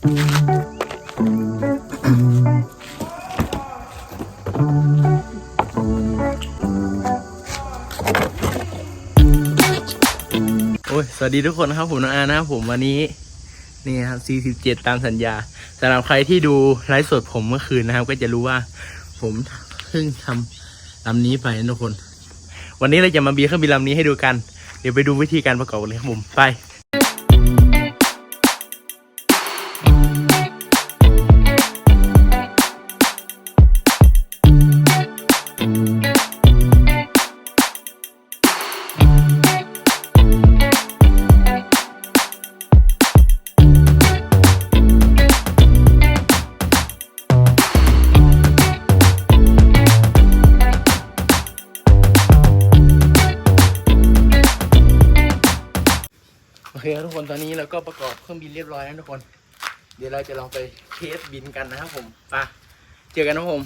โอ้ยสวัสดีทุกคนนะครับผมน้องอานะครับผมวันนี้นี่ครับ C17 ตามสัญญาสำหรับใครที่ดูไลฟ์สดผมเมื่อคืนนะครับก็จะรู้ว่าผมเพิ่งทำลำนี้ไปนะทุกคนวันนี้เราจะมาบินเครื่องบินลำนี้ให้ดูกันเดี๋ยวไปดูวิธีการประกอบเลยครับผมไปโอเคทุกคนตอนนี้เราก็ประกอบเครื่องบินเรียบร้อยแล้วทุกคนเดี๋ยวเราจะลองไปเทสบินกันนะครับผมไปเจอกันนะผม